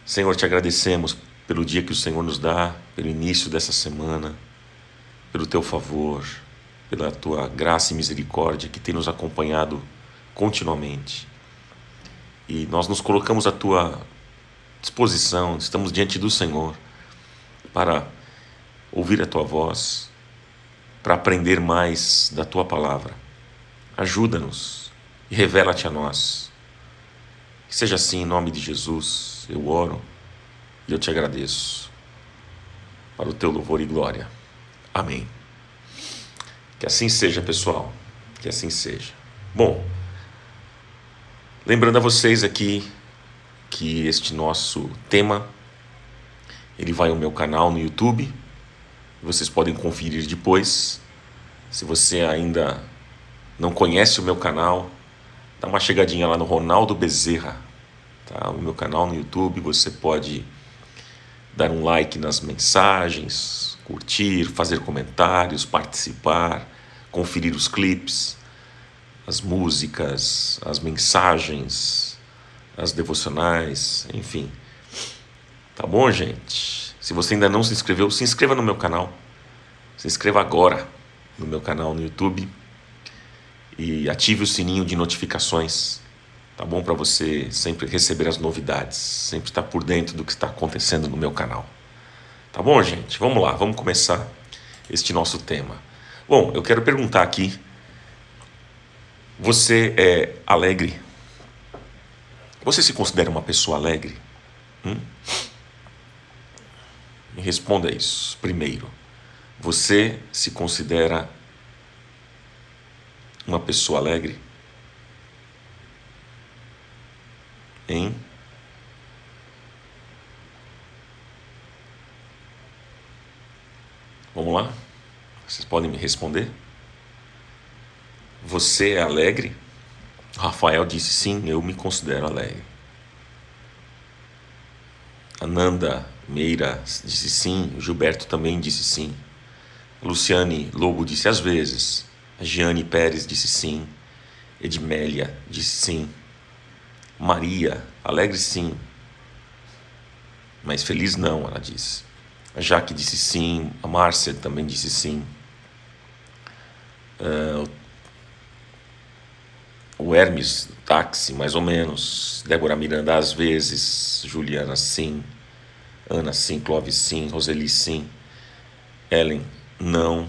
Senhor, te agradecemos pelo dia que o Senhor nos dá, pelo início dessa semana, pelo teu favor, pela tua graça e misericórdia que tem nos acompanhado continuamente. E nós nos colocamos à tua disposição, estamos diante do Senhor para ouvir a tua voz, para aprender mais da tua palavra. Ajuda-nos e revela-te a nós. Que seja assim, em nome de Jesus, eu oro e eu te agradeço. Para o teu louvor e glória. Amém. Que assim seja, pessoal. Que assim seja. Bom, lembrando a vocês aqui que este nosso tema, ele vai ao meu canal no YouTube. Vocês podem conferir depois. Se você ainda não conhece o meu canal, dá uma chegadinha lá no Ronaldo Bezerra, tá? O meu canal no YouTube, você pode dar um like nas mensagens, curtir, fazer comentários, participar, conferir os clipes, as músicas, as mensagens, as devocionais, enfim. Tá bom, gente? Se você ainda não se inscreveu, se inscreva no meu canal. Se inscreva agora no meu canal no YouTube e ative o sininho de notificações, tá bom? Para você sempre receber as novidades, sempre estar por dentro do que está acontecendo no meu canal. Tá bom, gente? Vamos lá, vamos começar este nosso tema. Bom, eu quero perguntar aqui, você é alegre? Você se considera uma pessoa alegre? Me responda isso primeiro. Você se considera uma pessoa alegre? Hein? Vamos lá? Vocês podem me responder? Você é alegre? Rafael disse sim, eu me considero alegre. Ananda Meira disse sim, o Gilberto também disse sim. Luciane Lobo disse às vezes. A Giane Pérez disse sim. Edmélia disse sim. Maria, alegre sim, mas feliz não, ela disse. A Jaque disse sim, a Márcia também disse sim. O Hermes, táxi, mais ou menos. Débora Miranda, às vezes. Juliana, sim. Ana, sim. Clóvis, sim. Roseli, sim. Ellen, não.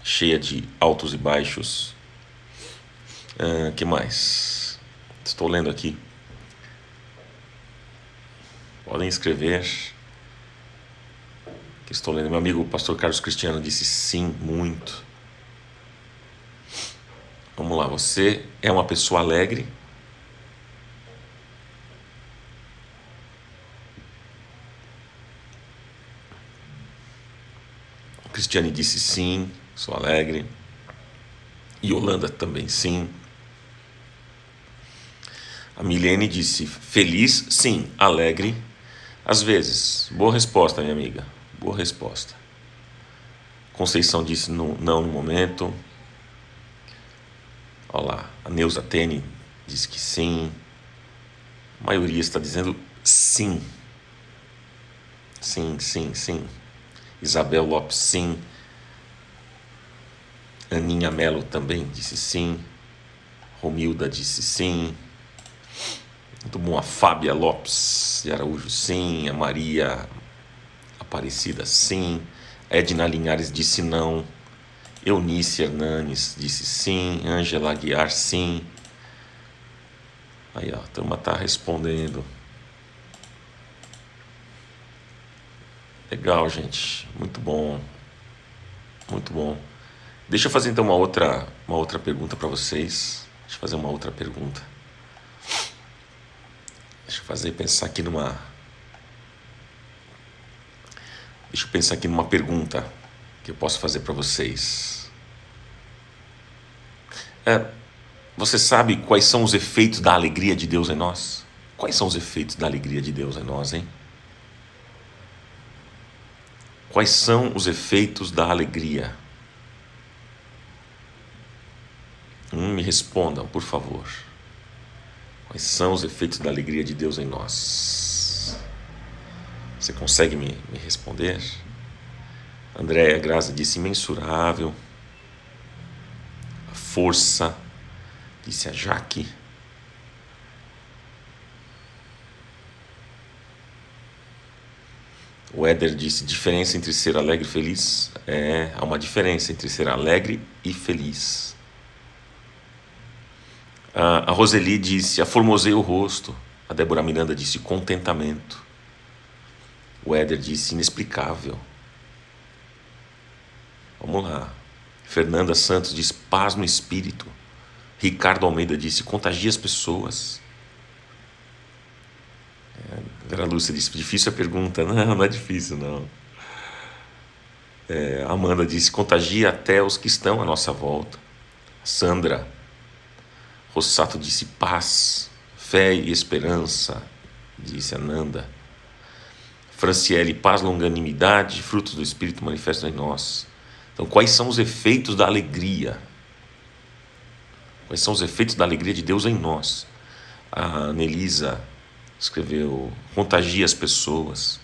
Cheia de altos e baixos. Que mais? Estou lendo aqui. Podem escrever. Que estou lendo. Meu amigo o pastor Carlos Cristiano disse sim, muito. Vamos lá, você é uma pessoa alegre? Cristiane disse sim, sou alegre. Yolanda também sim. A Milene disse feliz, sim, alegre, às vezes. Boa resposta, minha amiga, boa resposta. Conceição disse não no momento. Olha lá, a Neuza Tene disse que sim. A maioria está dizendo sim. Sim, sim, sim. Isabel Lopes, sim. Aninha Mello também disse sim. Romilda disse sim. Muito bom. A Fábia Lopes de Araújo, sim. A Maria Aparecida, sim. A Edna Linhares disse não. Eunice Hernanes disse sim. Ângela Aguiar, sim. Aí, ó, a turma está respondendo. Legal, gente. Muito bom. Muito bom. Deixa eu fazer então uma outra pergunta para vocês. Deixa eu fazer uma outra pergunta. Deixa eu pensar aqui numa pergunta que eu posso fazer para vocês. Você sabe quais são os efeitos da alegria de Deus em nós? Quais são os efeitos da alegria de Deus em nós, hein? Quais são os efeitos da alegria? Me respondam, por favor. Quais são os efeitos da alegria de Deus em nós? Você consegue me responder? Andréia Graça disse imensurável. A força, disse a Jaque. O Éder disse, diferença entre ser alegre e feliz? Há uma diferença entre ser alegre e feliz. A Roseli disse, aformosei o rosto. A Débora Miranda disse, contentamento. O Éder disse, inexplicável. Vamos lá. Fernanda Santos disse, paz no espírito. Ricardo Almeida disse, contagia as pessoas. Vera Lúcia disse, difícil a pergunta. Não é difícil, não. Amanda disse, contagia até os que estão à nossa volta. Sandra Rossato disse, paz, fé e esperança, disse Ananda. Franciele, paz, longanimidade, frutos do Espírito manifestam em nós. Então, quais são os efeitos da alegria? Quais são os efeitos da alegria de Deus em nós? A Anelisa escreveu, contagia as pessoas.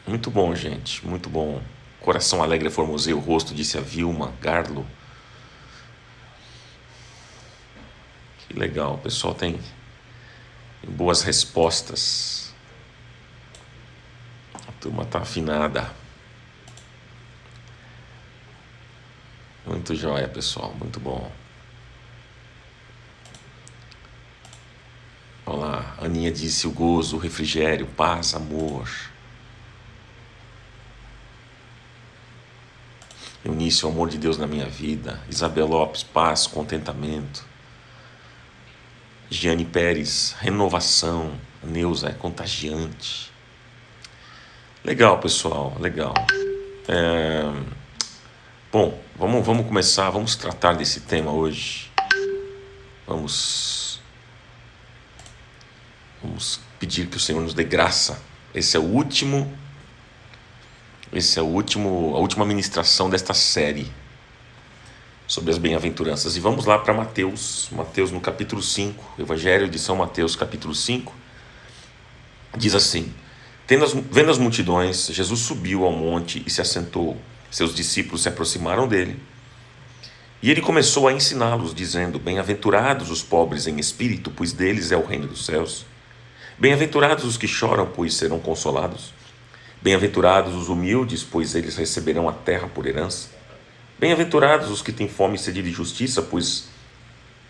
Muito bom, gente, muito bom. Coração alegre formoseia o rosto, disse a Vilma Garlo. Que legal, o pessoal tem boas respostas. A turma está afinada. Muito jóia, pessoal, muito bom. Olha lá, a Aninha disse o gozo, o refrigério, paz, amor. Eunice, o amor de Deus na minha vida. Isabel Lopes, paz, contentamento. Giane Pérez, renovação. A Neuza, é contagiante. Legal, pessoal, legal. Bom, vamos começar, vamos tratar desse tema hoje. Vamos pedir que o Senhor nos dê graça. A última ministração desta série sobre as bem-aventuranças. E vamos lá para Mateus no capítulo 5, Evangelho de São Mateus, capítulo 5, diz assim, vendo as multidões, Jesus subiu ao monte e se assentou. Seus discípulos se aproximaram dele. E ele começou a ensiná-los, dizendo, bem-aventurados os pobres em espírito, pois deles é o reino dos céus. Bem-aventurados os que choram, pois serão consolados. Bem-aventurados os humildes, pois eles receberão a terra por herança. Bem-aventurados os que têm fome e sede de justiça, pois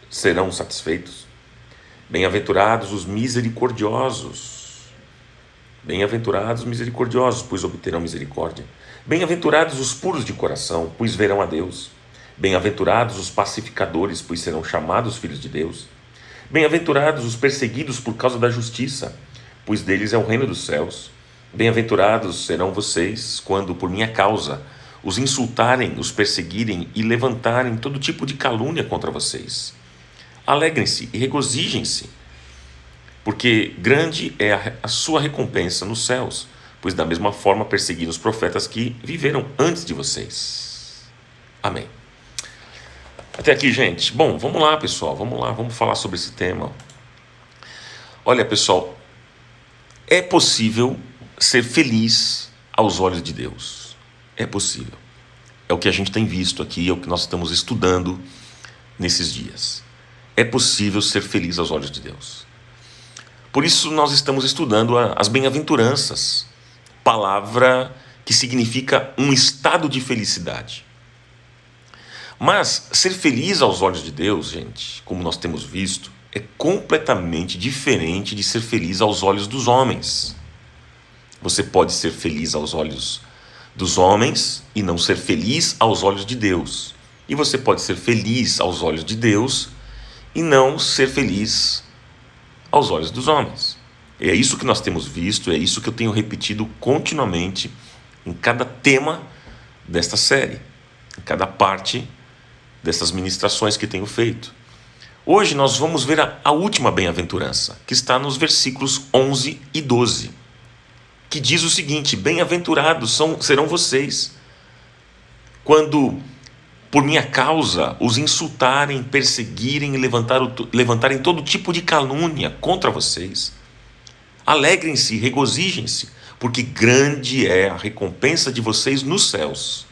serão satisfeitos. Bem-aventurados os misericordiosos. Bem-aventurados os misericordiosos, pois obterão misericórdia. Bem-aventurados os puros de coração, pois verão a Deus. Bem-aventurados os pacificadores, pois serão chamados filhos de Deus. Bem-aventurados os perseguidos por causa da justiça, pois deles é o reino dos céus. Bem-aventurados serão vocês, quando por minha causa os insultarem, os perseguirem e levantarem todo tipo de calúnia contra vocês. Alegrem-se e regozijem-se, porque grande é a sua recompensa nos céus, pois da mesma forma perseguiram os profetas que viveram antes de vocês. Amém. Até aqui, gente. Bom, vamos lá, pessoal. Vamos falar sobre esse tema. Olha, pessoal, é possível ser feliz aos olhos de Deus. É possível. É o que a gente tem visto aqui, é o que nós estamos estudando nesses dias. É possível ser feliz aos olhos de Deus. Por isso nós estamos estudando as bem-aventuranças, palavra que significa um estado de felicidade. Mas ser feliz aos olhos de Deus, gente, como nós temos visto, é completamente diferente de ser feliz aos olhos dos homens. Você pode ser feliz aos olhos dos homens e não ser feliz aos olhos de Deus. E você pode ser feliz aos olhos de Deus e não ser feliz aos olhos dos homens. É isso que nós temos visto, é isso que eu tenho repetido continuamente em cada tema desta série, em cada parte dessas ministrações que tenho feito. Hoje nós vamos ver a última bem-aventurança, que está nos versículos 11 e 12, que diz o seguinte: bem-aventurados serão vocês, quando por minha causa os insultarem, perseguirem e levantarem todo tipo de calúnia contra vocês. Alegrem-se e regozijem-se, porque grande é a recompensa de vocês nos céus,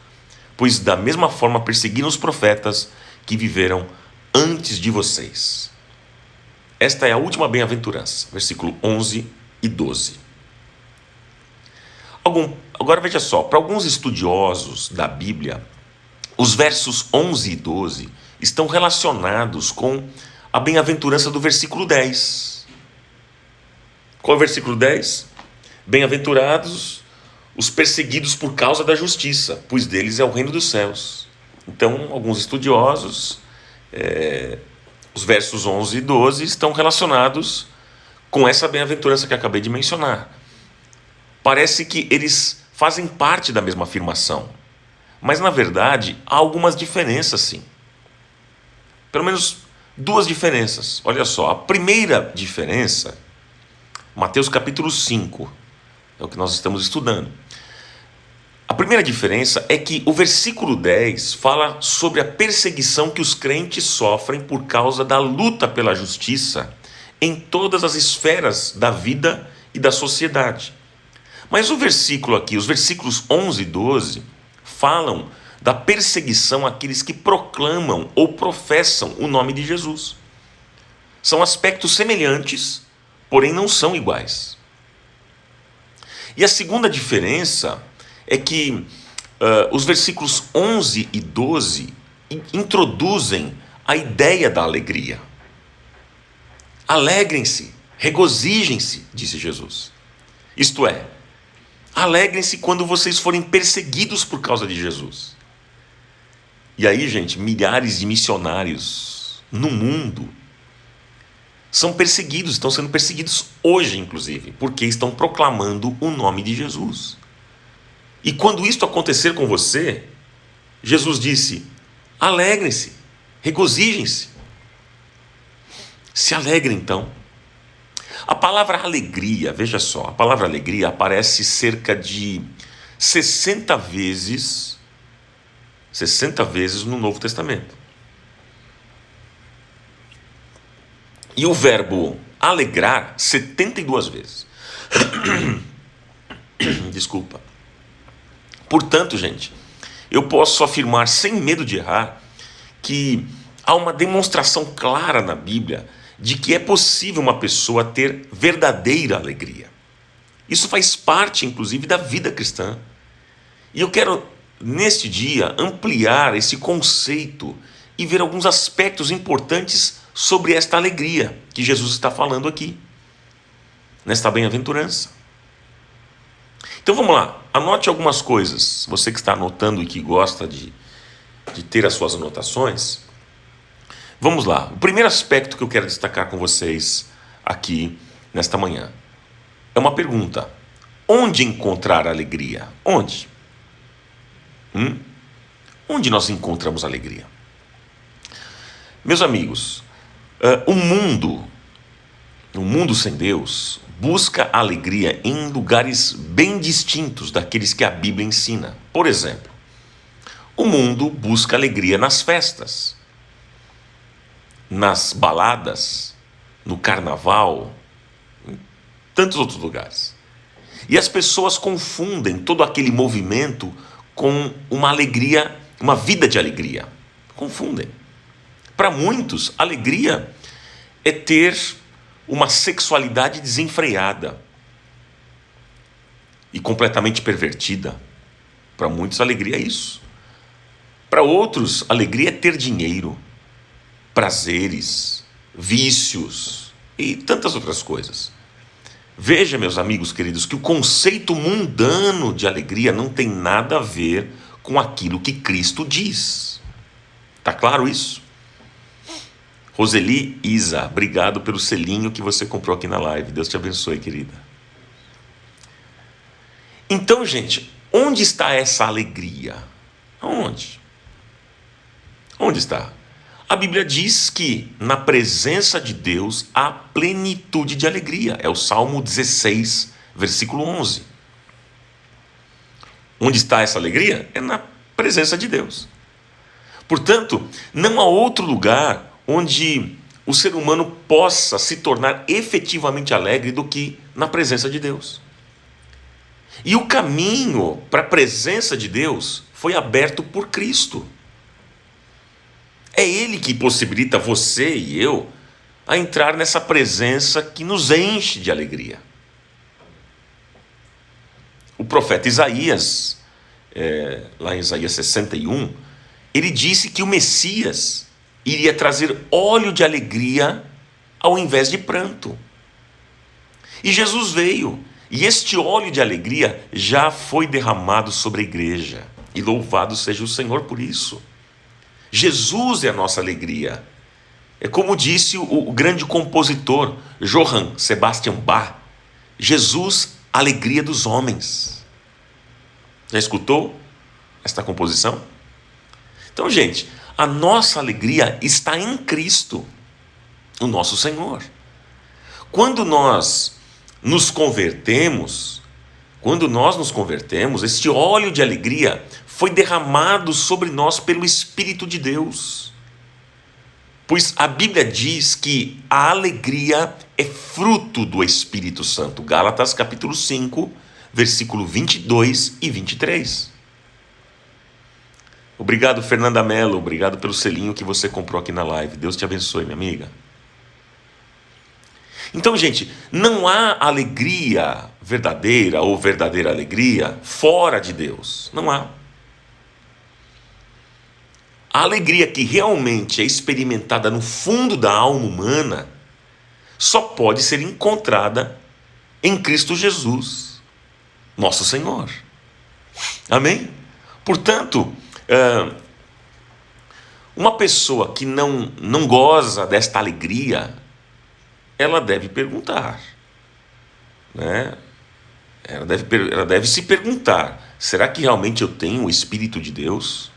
pois da mesma forma perseguiram os profetas que viveram antes de vocês. Esta é a última bem-aventurança, versículo 11 e 12. Agora veja só, para alguns estudiosos da Bíblia, os versos 11 e 12 estão relacionados com a bem-aventurança do versículo 10. Qual é o versículo 10? Bem-aventurados os perseguidos por causa da justiça, pois deles é o reino dos céus. Então, alguns estudiosos, os versos 11 e 12 estão relacionados com essa bem-aventurança que acabei de mencionar. Parece que eles fazem parte da mesma afirmação, mas na verdade há algumas diferenças sim. Pelo menos duas diferenças. Olha só, a primeira diferença, Mateus capítulo 5, é o que nós estamos estudando. A primeira diferença é que o versículo 10 fala sobre a perseguição que os crentes sofrem por causa da luta pela justiça em todas as esferas da vida e da sociedade. Mas o versículo aqui, os versículos 11 e 12, falam da perseguição àqueles que proclamam ou professam o nome de Jesus. São aspectos semelhantes, porém não são iguais. E a segunda diferença é que os versículos 11 e 12 introduzem a ideia da alegria. Alegrem-se, regozijem-se, disse Jesus. Isto é, alegrem-se quando vocês forem perseguidos por causa de Jesus. E aí, gente, milhares de missionários no mundo são perseguidos, estão sendo perseguidos hoje, inclusive, porque estão proclamando o nome de Jesus. E quando isto acontecer com você, Jesus disse: alegrem-se, regozijem-se. Se alegrem, então. A palavra alegria, veja só, a palavra alegria aparece cerca de 60 vezes no Novo Testamento. E o verbo alegrar, 72 vezes. Desculpa. Portanto, gente, eu posso afirmar sem medo de errar que há uma demonstração clara na Bíblia de que é possível uma pessoa ter verdadeira alegria. Isso faz parte, inclusive, da vida cristã. E eu quero, neste dia, ampliar esse conceito e ver alguns aspectos importantes sobre esta alegria que Jesus está falando aqui, nesta bem-aventurança. Então vamos lá, anote algumas coisas. Você que está anotando e que gosta de ter as suas anotações, vamos lá. O primeiro aspecto que eu quero destacar com vocês aqui nesta manhã é uma pergunta: onde encontrar alegria? Onde? Onde nós encontramos alegria? Meus amigos, o mundo sem Deus busca alegria em lugares bem distintos daqueles que a Bíblia ensina. Por exemplo, o mundo busca alegria nas festas, nas baladas, no carnaval, em tantos outros lugares. E as pessoas confundem todo aquele movimento com uma alegria, uma vida de alegria. Confundem. Para muitos, alegria é ter uma sexualidade desenfreada e completamente pervertida. Para muitos, alegria é isso. Para outros, alegria é ter dinheiro, prazeres, vícios e tantas outras coisas. Veja, meus amigos queridos, que o conceito mundano de alegria não tem nada a ver com aquilo que Cristo diz. Tá claro isso? Roseli Isa, obrigado pelo selinho que você comprou aqui na live. Deus te abençoe, querida. Então, gente, onde está essa alegria? Onde? Onde está? A Bíblia diz que na presença de Deus há plenitude de alegria. É o Salmo 16, versículo 11. Onde está essa alegria? É na presença de Deus. Portanto, não há outro lugar onde o ser humano possa se tornar efetivamente alegre do que na presença de Deus. E o caminho para a presença de Deus foi aberto por Cristo. É Ele que possibilita você e eu a entrar nessa presença que nos enche de alegria. O profeta Isaías, lá em Isaías 61, ele disse que o Messias iria trazer óleo de alegria ao invés de pranto. E Jesus veio, e este óleo de alegria já foi derramado sobre a igreja. E louvado seja o Senhor por isso. Jesus é a nossa alegria. É como disse o grande compositor Johann Sebastian Bach: Jesus, alegria dos homens. Já escutou esta composição? Então, gente, a nossa alegria está em Cristo, o nosso Senhor. Quando nós nos convertemos, este óleo de alegria foi derramado sobre nós pelo Espírito de Deus. Pois a Bíblia diz que a alegria é fruto do Espírito Santo. Gálatas capítulo 5, versículo 22 e 23. Obrigado, Fernanda Mello. Obrigado pelo selinho que você comprou aqui na live. Deus te abençoe, minha amiga. Então, gente, não há alegria verdadeira ou verdadeira alegria fora de Deus. Não há. A alegria que realmente é experimentada no fundo da alma humana só pode ser encontrada em Cristo Jesus, nosso Senhor. Amém? Portanto, uma pessoa que não goza desta alegria, ela deve perguntar, né? Ela deve se perguntar: será que realmente eu tenho o Espírito de Deus?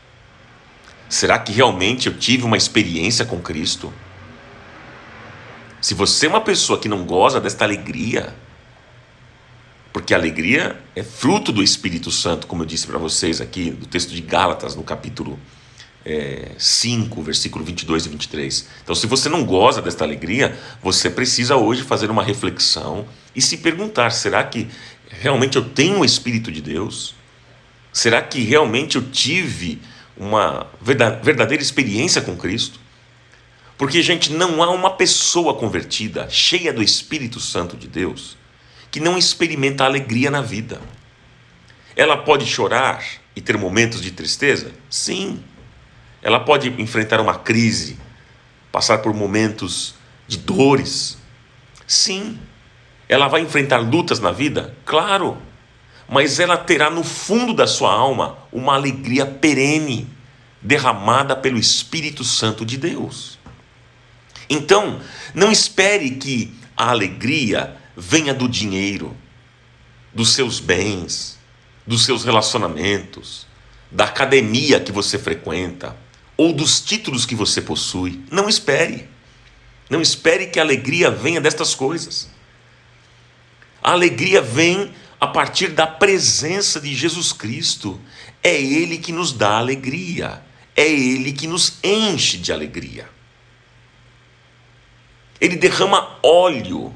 Será que realmente eu tive uma experiência com Cristo? Se você é uma pessoa que não goza desta alegria, porque a alegria é fruto do Espírito Santo, como eu disse para vocês aqui, do texto de Gálatas, no capítulo 5, versículo 22 e 23. Então, se você não goza desta alegria, você precisa hoje fazer uma reflexão e se perguntar: será que realmente eu tenho o Espírito de Deus? Será que realmente eu tive uma verdadeira experiência com Cristo? Porque, gente, não há uma pessoa convertida, cheia do Espírito Santo de Deus, que não experimenta alegria na vida. Ela pode chorar e ter momentos de tristeza? Sim. Ela pode enfrentar uma crise, passar por momentos de dores? Sim. Ela vai enfrentar lutas na vida? Claro. Mas ela terá no fundo da sua alma uma alegria perene, derramada pelo Espírito Santo de Deus. Então, não espere que a alegria venha do dinheiro, dos seus bens, dos seus relacionamentos, da academia que você frequenta, ou dos títulos que você possui. Não espere. Não espere que a alegria venha destas coisas. A alegria vem a partir da presença de Jesus Cristo. É Ele que nos dá alegria. É Ele que nos enche de alegria. Ele derrama óleo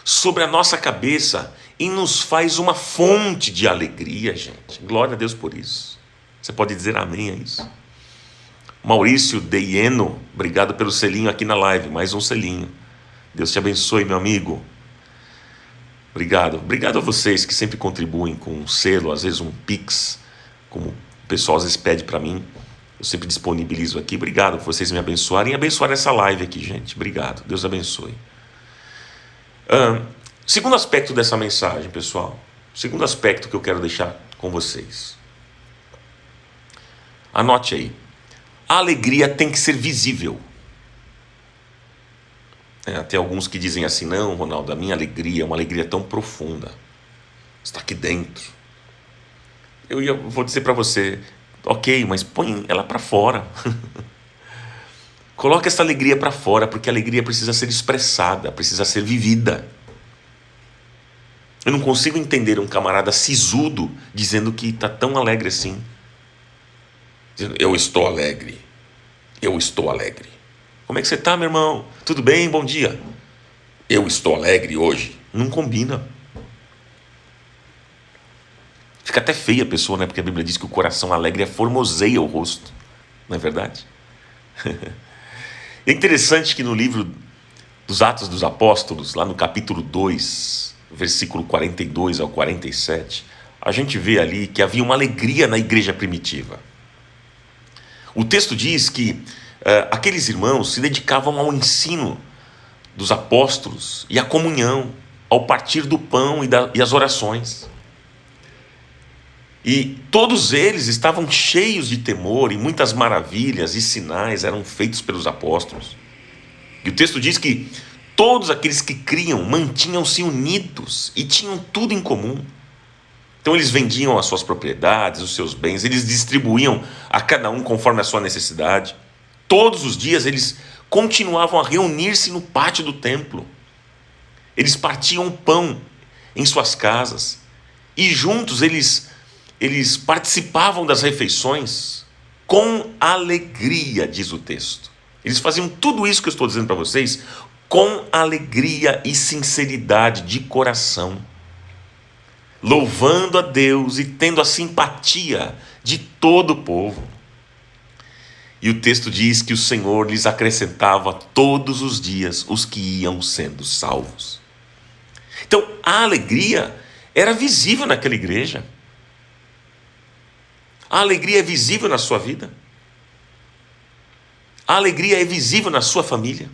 sobre a nossa cabeça e nos faz uma fonte de alegria, gente. Glória a Deus por isso. Você pode dizer amém a isso? Maurício Deieno, obrigado pelo selinho aqui na live. Mais um selinho. Deus te abençoe, meu amigo. Obrigado. Obrigado a vocês que sempre contribuem com um selo, às vezes um Pix, como o pessoal às vezes pede para mim. Eu sempre disponibilizo aqui. Obrigado por vocês me abençoarem e abençoar essa live aqui, gente. Obrigado. Deus abençoe. Segundo aspecto dessa mensagem, pessoal. Segundo aspecto que eu quero deixar com vocês. Anote aí. A alegria tem que ser visível. Tem alguns que dizem assim: não, Ronaldo, a minha alegria é uma alegria tão profunda. Está aqui dentro. Eu vou dizer para você: ok, mas põe ela para fora. Coloque essa alegria para fora, porque a alegria precisa ser expressada, precisa ser vivida. Eu não consigo entender um camarada sisudo dizendo que está tão alegre assim. Dizendo: eu estou alegre. Eu estou alegre. Como é que você está, meu irmão? Tudo bem? Bom dia. Eu estou alegre hoje. Não combina. Fica até feia a pessoa, né? Porque a Bíblia diz que o coração alegre formoseia o rosto. Não é verdade? É interessante que no livro dos Atos dos Apóstolos, lá no capítulo 2, versículo 42 ao 47, a gente vê ali que havia uma alegria na igreja primitiva. O texto diz que aqueles irmãos se dedicavam ao ensino dos apóstolos e à comunhão, ao partir do pão e as orações. E todos eles estavam cheios de temor e muitas maravilhas e sinais eram feitos pelos apóstolos. E o texto diz que todos aqueles que criam mantinham-se unidos e tinham tudo em comum. Então eles vendiam as suas propriedades, os seus bens, eles distribuíam a cada um conforme a sua necessidade. Todos os dias eles continuavam a reunir-se no pátio do templo. Eles partiam pão em suas casas e juntos eles participavam das refeições com alegria, diz o texto. Eles faziam tudo isso que eu estou dizendo para vocês com alegria e sinceridade de coração, louvando a Deus e tendo a simpatia de todo o povo. E o texto diz que o Senhor lhes acrescentava todos os dias os que iam sendo salvos. Então, a alegria era visível naquela igreja. A alegria é visível na sua vida. A alegria é visível na sua família.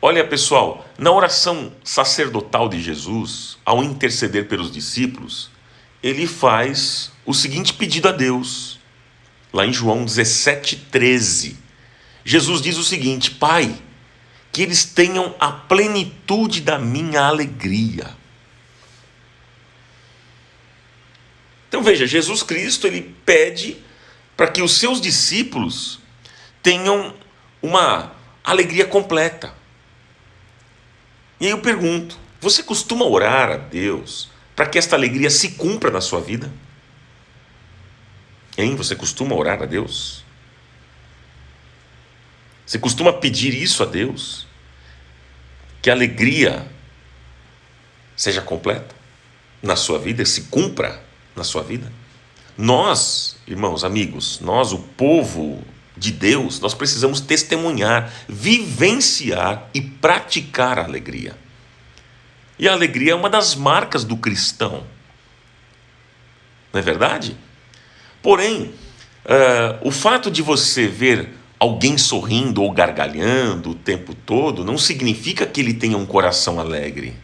Olha, pessoal, na oração sacerdotal de Jesus, ao interceder pelos discípulos, ele faz o seguinte pedido a Deus. Lá em João 17:13, Jesus diz o seguinte: Pai, que eles tenham a plenitude da minha alegria. Então veja, Jesus Cristo, ele pede para que os seus discípulos tenham uma alegria completa. E aí eu pergunto, você costuma orar a Deus para que esta alegria se cumpra na sua vida? Hein? Você costuma orar a Deus? Você costuma pedir isso a Deus? Que a alegria seja completa na sua vida, se cumpra na sua vida? Nós, irmãos, amigos, nós, o povo de Deus, nós precisamos testemunhar, vivenciar e praticar a alegria. E a alegria é uma das marcas do cristão. Não é verdade? Porém, o fato de você ver alguém sorrindo ou gargalhando o tempo todo não significa que ele tenha um coração alegre.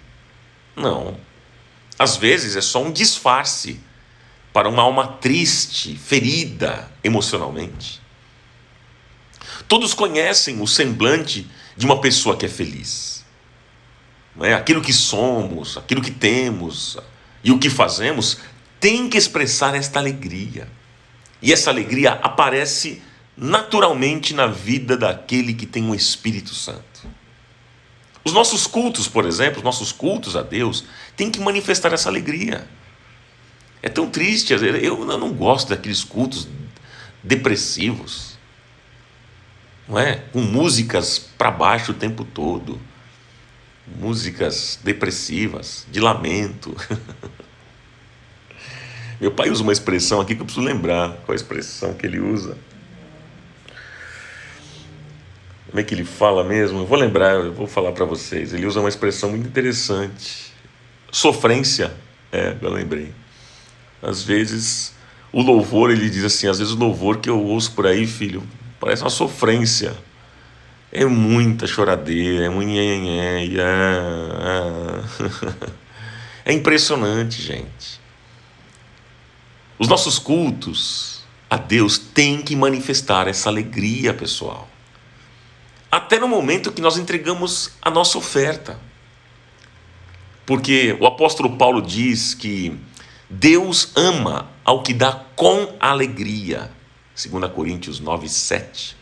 Não. Às vezes é só um disfarce para uma alma triste, ferida emocionalmente. Todos conhecem o semblante de uma pessoa que é feliz. Não é? Aquilo que somos, aquilo que temos e o que fazemos tem que expressar esta alegria. E essa alegria aparece naturalmente na vida daquele que tem o Espírito Santo. Os nossos cultos, por exemplo, os nossos cultos a Deus, têm que manifestar essa alegria. É tão triste, eu não gosto daqueles cultos depressivos, não é? Com músicas para baixo o tempo todo, músicas depressivas, de lamento. Meu pai usa uma expressão aqui que eu preciso lembrar qual a expressão que ele usa. Como é que ele fala mesmo? Eu vou lembrar, eu vou falar para vocês. Ele usa uma expressão muito interessante. Sofrência, eu lembrei. Às vezes, o louvor, ele diz assim, às vezes o louvor que eu ouço por aí, filho, parece uma sofrência. É muita choradeira, é muito nhenhenhé, é impressionante, gente. Os nossos cultos a Deus têm que manifestar essa alegria, pessoal. Até no momento que nós entregamos a nossa oferta. Porque o apóstolo Paulo diz que Deus ama ao que dá com alegria. 2 Coríntios 9:7.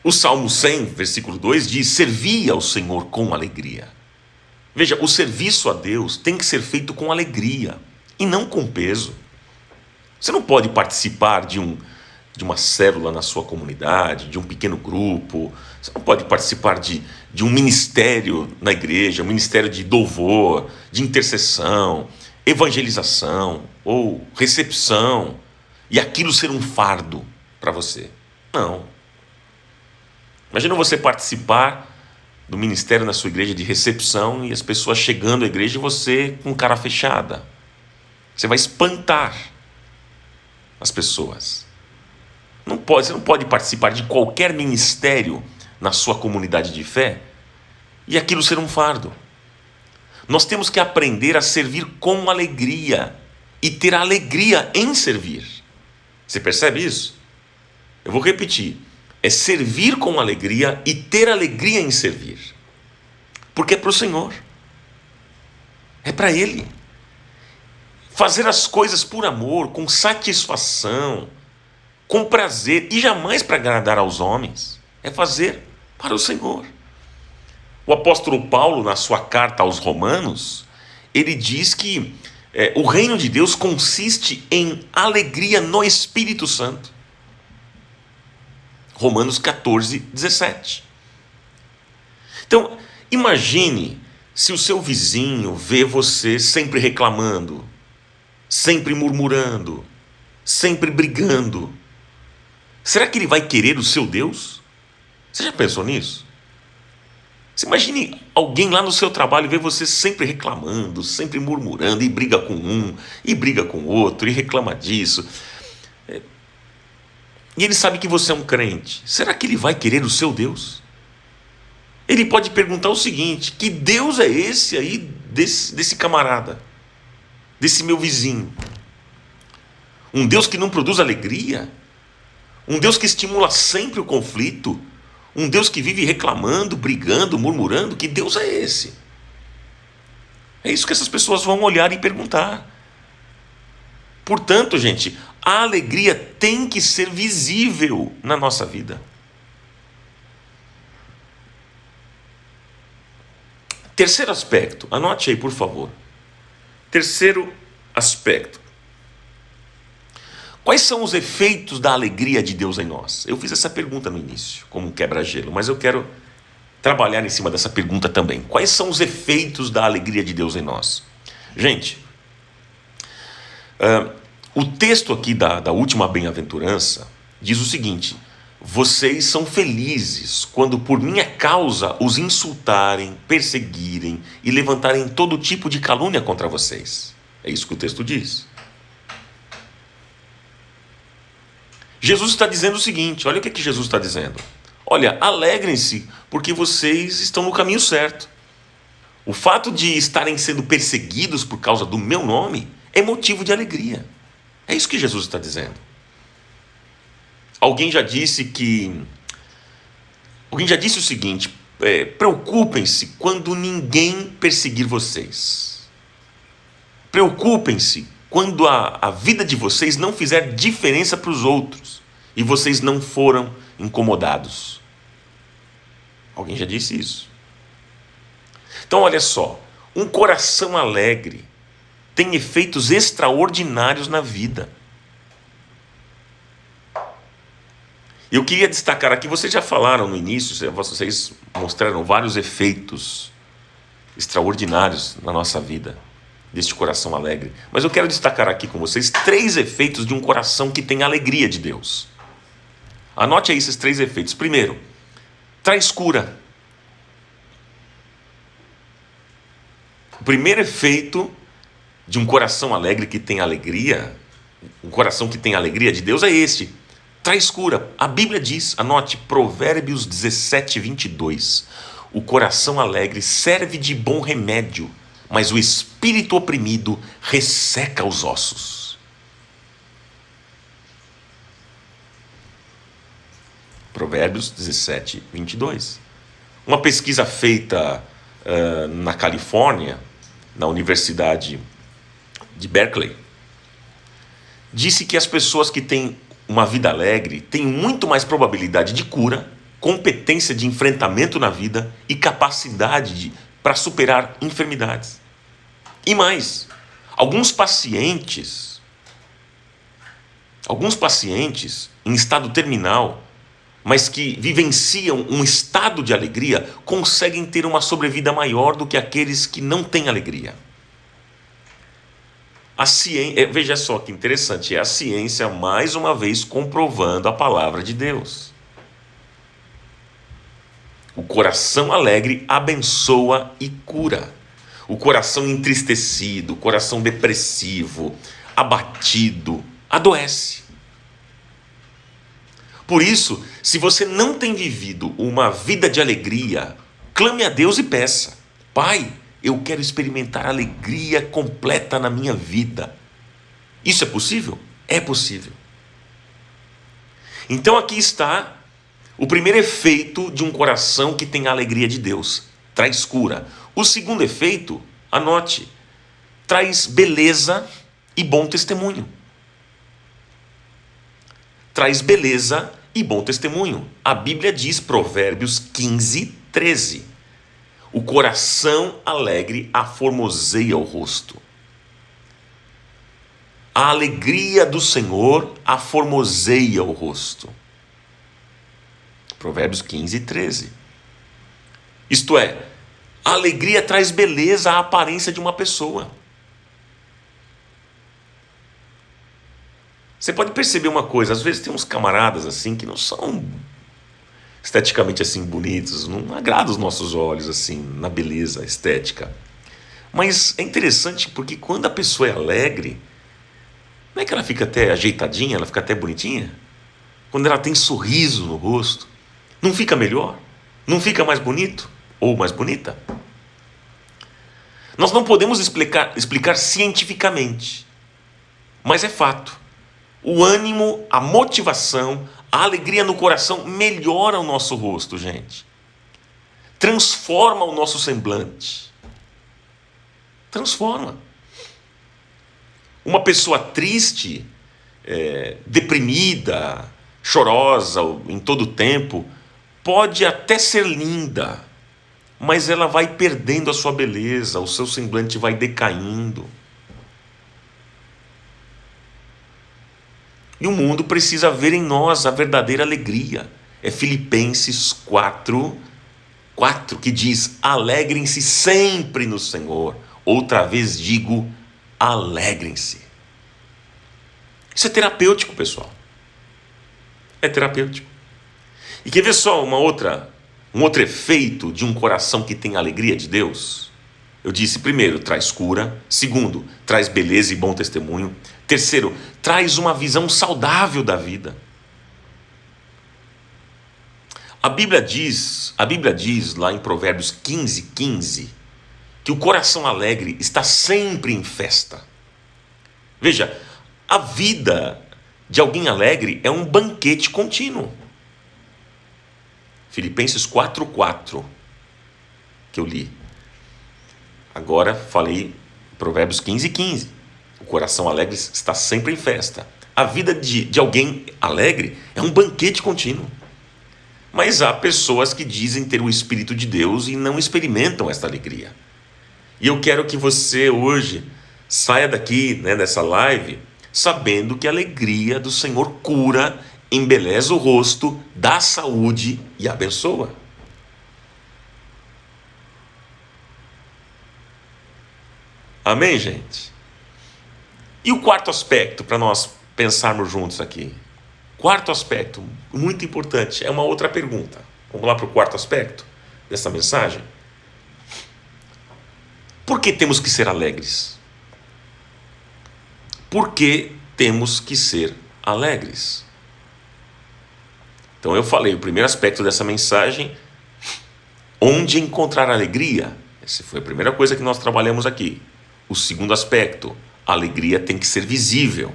O Salmo 100, versículo 2 diz: servi ao Senhor com alegria. Veja, o serviço a Deus tem que ser feito com alegria e não com peso. Você não pode participar de de uma célula na sua comunidade, de um pequeno grupo. Você não pode participar de um ministério na igreja, um ministério de louvor, de intercessão, evangelização ou recepção, e aquilo ser um fardo para você. Não. Imagina você participar do ministério na sua igreja de recepção e as pessoas chegando à igreja e você com cara fechada. Você vai espantar as pessoas. Você não pode participar de qualquer ministério na sua comunidade de fé e aquilo ser um fardo. Nós temos que aprender a servir com alegria e ter alegria em servir. Você percebe isso? Eu vou repetir. É servir com alegria e ter alegria em servir. Porque é para o Senhor. É para Ele. Fazer as coisas por amor, com satisfação, com prazer e jamais para agradar aos homens. É fazer para o Senhor. O apóstolo Paulo, na sua carta aos Romanos, ele diz que o reino de Deus consiste em alegria no Espírito Santo. Romanos 14, 17. Então, imagine se o seu vizinho vê você sempre reclamando, sempre murmurando, sempre brigando. Será que ele vai querer o seu Deus? Você já pensou nisso? Você imagine alguém lá no seu trabalho ver você sempre reclamando, sempre murmurando, e briga com um, e briga com outro, e reclama disso. E ele sabe que você é um crente. Será que ele vai querer o seu Deus? Ele pode perguntar o seguinte: que Deus é esse aí desse camarada, desse meu vizinho? Um Deus que não produz alegria? Um Deus que estimula sempre o conflito? Um Deus que vive reclamando, brigando, murmurando? Que Deus é esse? É isso que essas pessoas vão olhar e perguntar. Portanto, gente, a alegria tem que ser visível na nossa vida. Terceiro aspecto, anote aí, por favor. Terceiro aspecto. Quais são os efeitos da alegria de Deus em nós? Eu fiz essa pergunta no início, como um quebra-gelo, mas eu quero trabalhar em cima dessa pergunta também. Quais são os efeitos da alegria de Deus em nós? Gente, o texto aqui da última bem-aventurança diz o seguinte: vocês são felizes quando por minha causa os insultarem, perseguirem e levantarem todo tipo de calúnia contra vocês. É isso que o texto diz. Jesus está dizendo o seguinte, olha o que Jesus está dizendo. Olha, alegrem-se porque vocês estão no caminho certo. O fato de estarem sendo perseguidos por causa do meu nome é motivo de alegria. É isso que Jesus está dizendo. Alguém já disse o seguinte: preocupem-se quando ninguém perseguir vocês. Preocupem-se quando a vida de vocês não fizer diferença para os outros e vocês não foram incomodados. Alguém já disse isso. Então, olha só, um coração alegre tem efeitos extraordinários na vida. Eu queria destacar aqui, vocês já falaram no início, vocês mostraram vários efeitos extraordinários na nossa vida, deste coração alegre. Mas eu quero destacar aqui com vocês 3 efeitos de um coração que tem alegria de Deus. Anote aí esses 3 efeitos. Primeiro, traz cura. O primeiro efeito de um coração alegre que tem alegria, um coração que tem alegria de Deus é este: traz cura. A Bíblia diz, anote, Provérbios 17, 22. O coração alegre serve de bom remédio, mas o espírito oprimido resseca os ossos. Provérbios 17, 22. Uma pesquisa feita na Califórnia, na Universidade de Berkeley, disse que as pessoas que têm uma vida alegre têm muito mais probabilidade de cura, competência de enfrentamento na vida e capacidade para superar enfermidades. E mais, alguns pacientes Alguns pacientes em estado terminal, mas que vivenciam um estado de alegria, conseguem ter uma sobrevida maior do que aqueles que não têm alegria. A ciência, veja só que interessante, é a ciência mais uma vez comprovando a palavra de Deus. O coração alegre abençoa e cura. O coração entristecido, o coração depressivo, abatido, adoece. Por isso, se você não tem vivido uma vida de alegria, clame a Deus e peça: Pai, eu quero experimentar alegria completa na minha vida. Isso é possível? É possível. Então aqui está o primeiro efeito de um coração que tem a alegria de Deus: traz cura. O segundo efeito, anote, traz beleza e bom testemunho. Traz beleza e bom testemunho. A Bíblia diz, Provérbios 15, 13. O coração alegre aformoseia o rosto. A alegria do Senhor aformoseia o rosto. Provérbios 15, 13. Isto é, a alegria traz beleza à aparência de uma pessoa. Você pode perceber uma coisa, às vezes tem uns camaradas assim que não são esteticamente assim bonitos, não agradam os nossos olhos assim, na beleza estética. Mas é interessante porque quando a pessoa é alegre, não é que ela fica até ajeitadinha, ela fica até bonitinha? Quando ela tem sorriso no rosto, não fica melhor? Não fica mais bonito? Ou mais bonita? Nós não podemos explicar cientificamente, mas é fato. O ânimo, a motivação, a alegria no coração melhora o nosso rosto, gente. Transforma o nosso semblante. Transforma. Uma pessoa triste, deprimida, chorosa em todo o tempo, pode até ser linda, mas ela vai perdendo a sua beleza, o seu semblante vai decaindo. E o mundo precisa ver em nós a verdadeira alegria. É Filipenses 4, que diz: alegrem-se sempre no Senhor. Outra vez digo, alegrem-se. Isso é terapêutico, pessoal. É terapêutico. E quer ver só um outro efeito de um coração que tem a alegria de Deus? Eu disse, primeiro, traz cura. Segundo, traz beleza e bom testemunho. Terceiro, traz uma visão saudável da vida. A Bíblia diz lá em Provérbios 15, 15, que o coração alegre está sempre em festa. Veja, a vida de alguém alegre é um banquete contínuo. Filipenses 4, que eu li. Agora falei Provérbios 15, 15. O coração alegre está sempre em festa. A vida de alguém alegre é um banquete contínuo. Mas há pessoas que dizem ter o Espírito de Deus e não experimentam esta alegria. E eu quero que você hoje saia daqui, dessa live, sabendo que a alegria do Senhor cura, embeleza o rosto, dá saúde e abençoa. Amém, gente? E o quarto aspecto, para nós pensarmos juntos aqui. Quarto aspecto, muito importante, é uma outra pergunta. Vamos lá para o quarto aspecto dessa mensagem? Por que temos que ser alegres? Por que temos que ser alegres? Então eu falei, o primeiro aspecto dessa mensagem, onde encontrar alegria? Essa foi a primeira coisa que nós trabalhamos aqui. O segundo aspecto, a alegria tem que ser visível.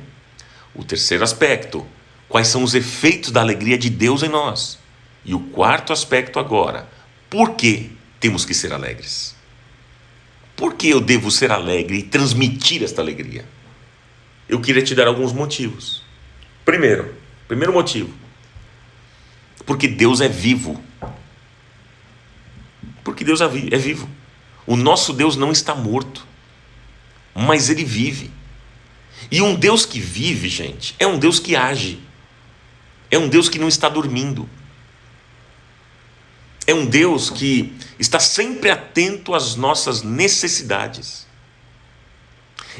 O terceiro aspecto, quais são os efeitos da alegria de Deus em nós? E o quarto aspecto agora, por que temos que ser alegres? Por que eu devo ser alegre e transmitir esta alegria? Eu queria te dar alguns motivos. Primeiro motivo, porque Deus é vivo. Porque Deus é vivo. O nosso Deus não está morto, mas Ele vive. E um Deus que vive, gente, é um Deus que age. É um Deus que não está dormindo. É um Deus que está sempre atento às nossas necessidades.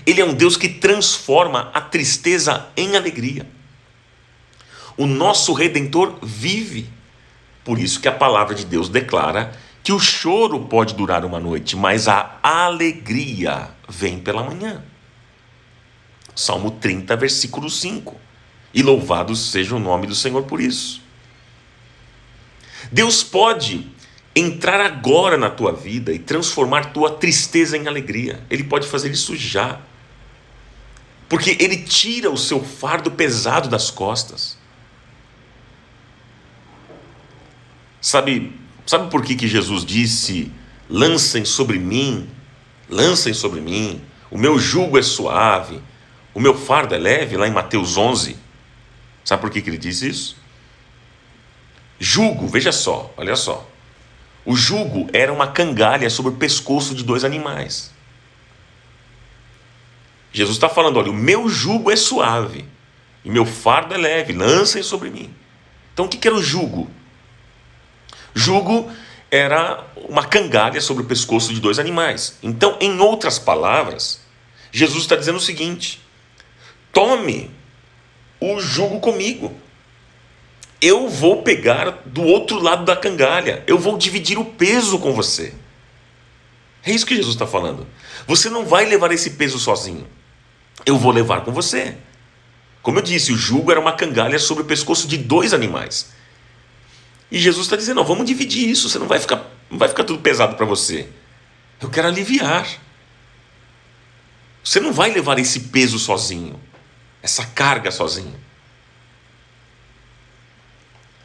Ele é um Deus que transforma a tristeza em alegria. O nosso Redentor vive. Por isso que a palavra de Deus declara que o choro pode durar uma noite, mas a alegria vem pela manhã. Salmo 30, versículo 5. E louvado seja o nome do Senhor por isso. Deus pode entrar agora na tua vida e transformar tua tristeza em alegria. Ele pode fazer isso já. Porque Ele tira o seu fardo pesado das costas. Sabe por que Jesus disse: lancem sobre mim, o meu jugo é suave, o meu fardo é leve, lá em Mateus 11. Sabe por que Ele disse isso? Jugo, veja só, olha só. O jugo era uma cangalha sobre o pescoço de dois animais. Jesus está falando: olha, o meu jugo é suave e meu fardo é leve, lancem sobre mim. Então o que era o jugo? Jugo era uma cangalha sobre o pescoço de dois animais. Então, em outras palavras, Jesus está dizendo o seguinte: tome o jugo comigo. Eu vou pegar do outro lado da cangalha. Eu vou dividir o peso com você. É isso que Jesus está falando. Você não vai levar esse peso sozinho. Eu vou levar com você. Como eu disse, o jugo era uma cangalha sobre o pescoço de dois animais. E Jesus está dizendo: vamos dividir isso. Você não vai ficar tudo pesado para você. Eu quero aliviar. Você não vai levar esse peso sozinho. Essa carga sozinho.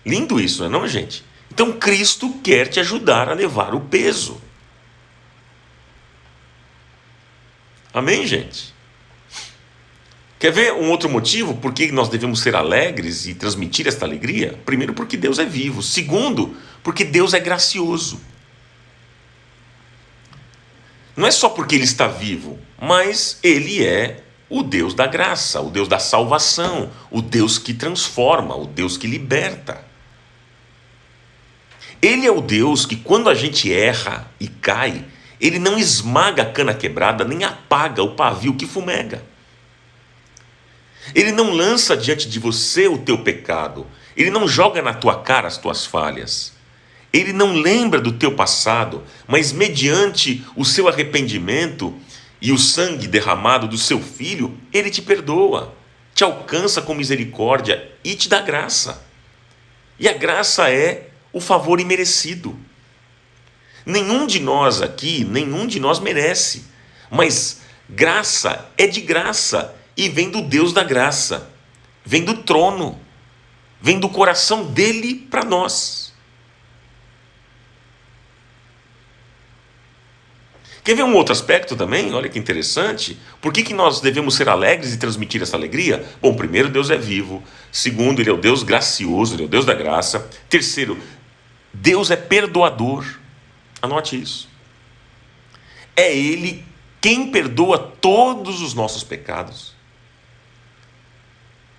Lindo isso, não é não, gente? Então Cristo quer te ajudar a levar o peso. Amém, gente? Quer ver um outro motivo por que nós devemos ser alegres e transmitir esta alegria? Primeiro, porque Deus é vivo. Segundo, porque Deus é gracioso. Não é só porque Ele está vivo, mas Ele é o Deus da graça, o Deus da salvação, o Deus que transforma, o Deus que liberta. Ele é o Deus que, quando a gente erra e cai, Ele não esmaga a cana quebrada, nem apaga o pavio que fumega. Ele não lança diante de você o teu pecado. Ele não joga na tua cara as tuas falhas. Ele não lembra do teu passado, mas mediante o seu arrependimento e o sangue derramado do seu Filho, Ele te perdoa, te alcança com misericórdia e te dá graça. E a graça é o favor imerecido. Nenhum de nós aqui, nenhum de nós merece, mas graça é de graça e vem do Deus da graça, vem do trono, vem do coração dele para nós. Quer ver um outro aspecto também? Olha que interessante. Por que nós devemos ser alegres e transmitir essa alegria? Bom, primeiro, Deus é vivo. Segundo, Ele é o Deus gracioso, Ele é o Deus da graça. Terceiro, Deus é perdoador. Anote isso. É Ele quem perdoa todos os nossos pecados.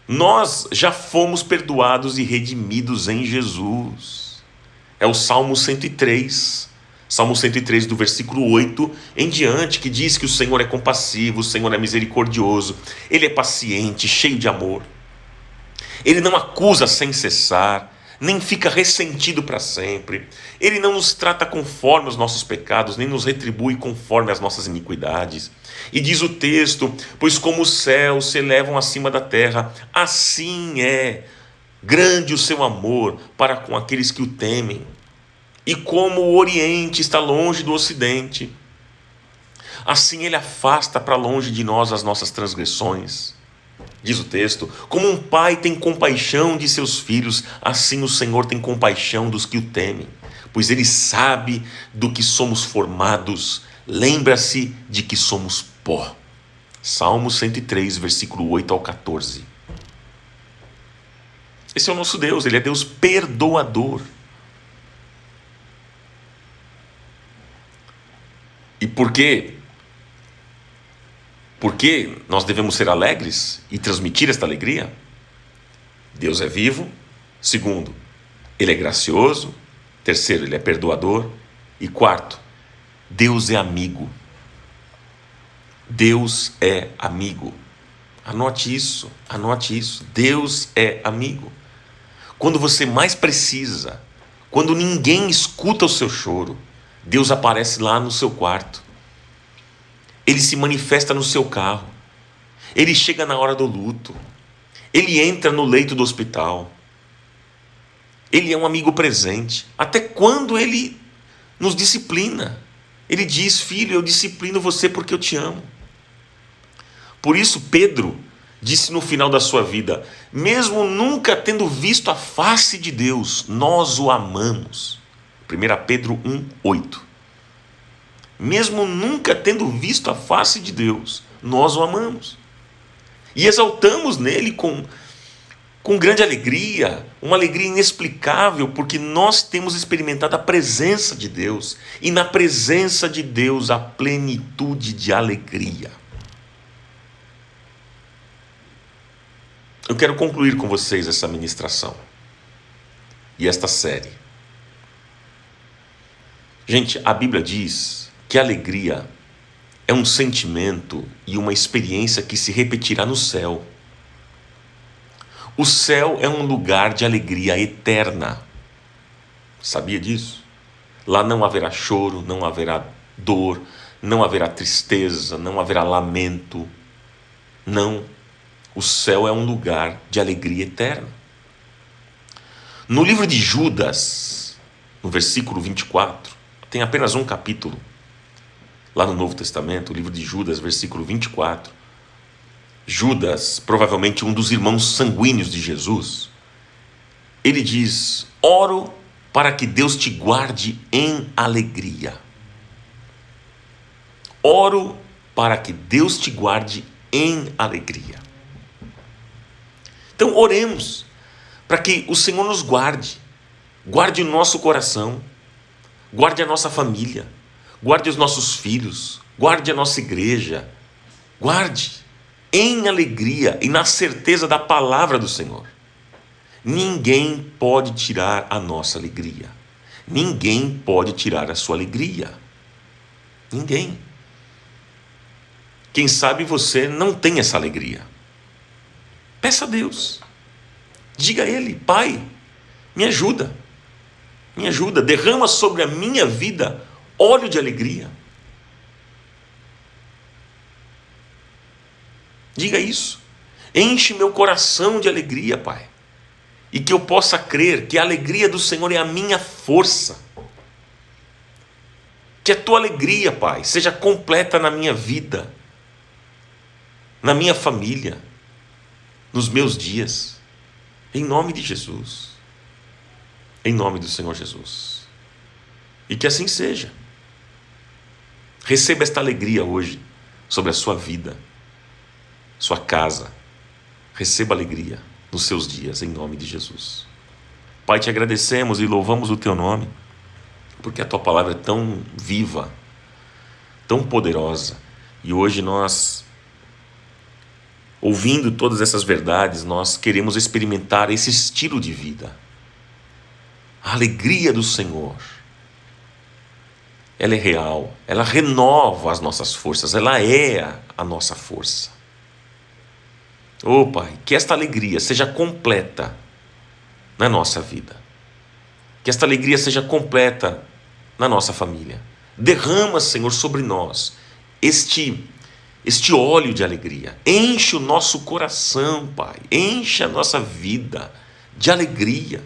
Nós já fomos perdoados e redimidos em Jesus. É o Salmo 103. Salmo 103, do versículo 8 em diante, que diz que o Senhor é compassivo, o Senhor é misericordioso, Ele é paciente, cheio de amor. Ele não acusa sem cessar, nem fica ressentido para sempre. Ele não nos trata conforme os nossos pecados, nem nos retribui conforme as nossas iniquidades. E diz o texto: pois como os céus se elevam acima da terra, assim é grande o seu amor para com aqueles que o temem. E como o Oriente está longe do Ocidente, assim Ele afasta para longe de nós as nossas transgressões. Diz o texto: como um pai tem compaixão de seus filhos, assim o Senhor tem compaixão dos que o temem, pois Ele sabe do que somos formados, lembra-se de que somos pó. Salmo 103, versículo 8 ao 14. Esse é o nosso Deus, Ele é Deus perdoador. E por quê? Por que nós devemos ser alegres e transmitir esta alegria? Deus é vivo. Segundo, Ele é gracioso. Terceiro, Ele é perdoador. E quarto, Deus é amigo. Deus é amigo. Anote isso, anote isso. Deus é amigo. Quando você mais precisa, quando ninguém escuta o seu choro, Deus aparece lá no seu quarto. Ele se manifesta no seu carro. Ele chega na hora do luto. Ele entra no leito do hospital. Ele é um amigo presente. Até quando Ele nos disciplina. Ele diz: filho, eu disciplino você porque eu te amo. Por isso Pedro disse no final da sua vida: mesmo nunca tendo visto a face de Deus, nós o amamos. 1 Pedro 1:8. Mesmo nunca tendo visto a face de Deus, nós o amamos. E exaltamos nele com grande alegria, uma alegria inexplicável, porque nós temos experimentado a presença de Deus. E na presença de Deus, a plenitude de alegria. Eu quero concluir com vocês essa ministração e esta série. Gente, a Bíblia diz que a alegria é um sentimento e uma experiência que se repetirá no céu. O céu é um lugar de alegria eterna. Sabia disso? Lá não haverá choro, não haverá dor, não haverá tristeza, não haverá lamento. Não. O céu é um lugar de alegria eterna. No livro de Judas, no versículo 24, tem apenas um capítulo. Lá no Novo Testamento, o livro de Judas, versículo 24. Judas, provavelmente um dos irmãos sanguíneos de Jesus, ele diz: oro para que Deus te guarde em alegria. Oro para que Deus te guarde em alegria. Então oremos para que o Senhor nos guarde. Guarde o nosso coração, guarde a nossa família, guarde os nossos filhos, guarde a nossa igreja, guarde em alegria e na certeza da palavra do Senhor. Ninguém pode tirar a nossa alegria. Ninguém pode tirar a sua alegria. Ninguém. Quem sabe você não tem essa alegria. Peça a Deus. Diga a Ele: Pai, me ajuda. Me ajuda. Derrama sobre a minha vida óleo de alegria. Diga isso. Enche meu coração de alegria, Pai. E que eu possa crer que a alegria do Senhor é a minha força. Que a tua alegria, Pai, seja completa na minha vida, na minha família, nos meus dias. Em nome de Jesus. Em nome do Senhor Jesus. E que assim seja. Receba esta alegria hoje sobre a sua vida, sua casa. Receba alegria nos seus dias, em nome de Jesus. Pai, te agradecemos e louvamos o teu nome, porque a tua palavra é tão viva, tão poderosa. E hoje nós, ouvindo todas essas verdades, nós queremos experimentar esse estilo de vida. A alegria do Senhor, ela é real, ela renova as nossas forças, ela é a nossa força. Oh, Pai, que esta alegria seja completa na nossa vida. Que esta alegria seja completa na nossa família. Derrama, Senhor, sobre nós este óleo de alegria. Enche o nosso coração, Pai. Enche a nossa vida de alegria.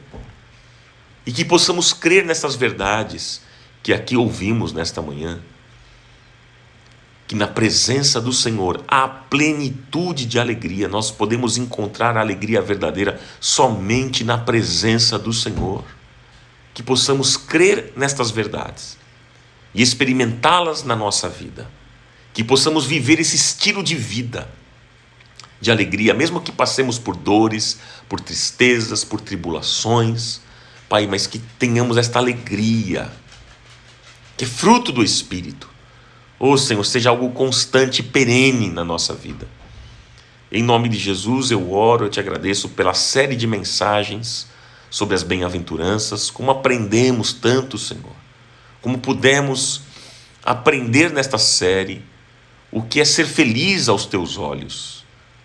E que possamos crer nessas verdades que aqui ouvimos nesta manhã. Que na presença do Senhor há plenitude de alegria. Nós podemos encontrar a alegria verdadeira somente na presença do Senhor. Que possamos crer nestas verdades e experimentá-las na nossa vida. Que possamos viver esse estilo de vida de alegria, mesmo que passemos por dores, por tristezas, por tribulações, Pai, mas que tenhamos esta alegria, que é fruto do Espírito, Ô Senhor, seja algo constante e perene na nossa vida. Em nome de Jesus eu oro, eu te agradeço pela série de mensagens sobre as bem-aventuranças, como aprendemos tanto, Senhor, como pudemos aprender nesta série o que é ser feliz aos teus olhos.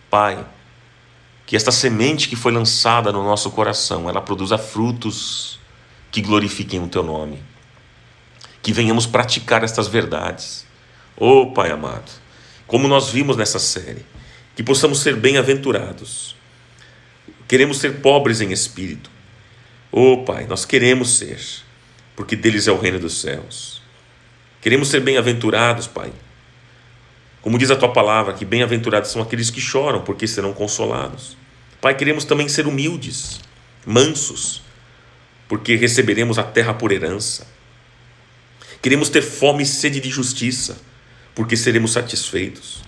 Pai, que esta semente que foi lançada no nosso coração, ela produza frutos que glorifiquem o teu nome, que venhamos praticar estas verdades. Ô Pai amado, como nós vimos nessa série, que possamos ser bem-aventurados. Queremos ser pobres em espírito. Ô Pai, nós queremos ser, porque deles é o reino dos céus. Queremos ser bem-aventurados, Pai. Como diz a tua palavra, que bem-aventurados são aqueles que choram, porque serão consolados. Pai, queremos também ser humildes, mansos, porque receberemos a terra por herança. Queremos ter fome e sede de justiça, porque seremos satisfeitos.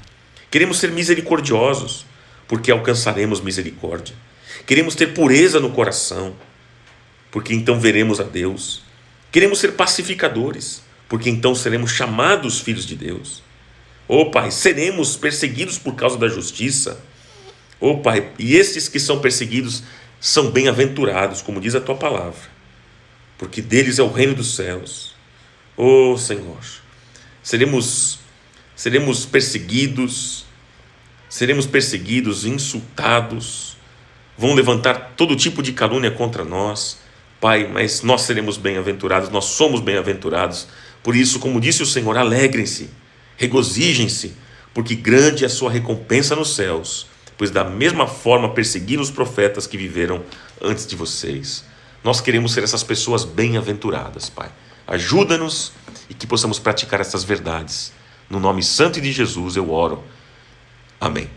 Queremos ser misericordiosos, porque alcançaremos misericórdia. Queremos ter pureza no coração, porque então veremos a Deus. Queremos ser pacificadores, porque então seremos chamados filhos de Deus. Ó Pai, seremos perseguidos por causa da justiça. Ó Pai, e estes que são perseguidos são bem-aventurados, como diz a tua palavra, porque deles é o reino dos céus. Ó Senhor, seremos perseguidos, insultados, vão levantar todo tipo de calúnia contra nós, Pai, mas nós seremos bem-aventurados, nós somos bem-aventurados. Por isso, como disse o Senhor, alegrem-se, regozijem-se, porque grande é a sua recompensa nos céus, pois da mesma forma perseguiram os profetas que viveram antes de vocês. Nós queremos ser essas pessoas bem-aventuradas, Pai. Ajuda-nos e que possamos praticar essas verdades. No nome santo de Jesus eu oro. Amém.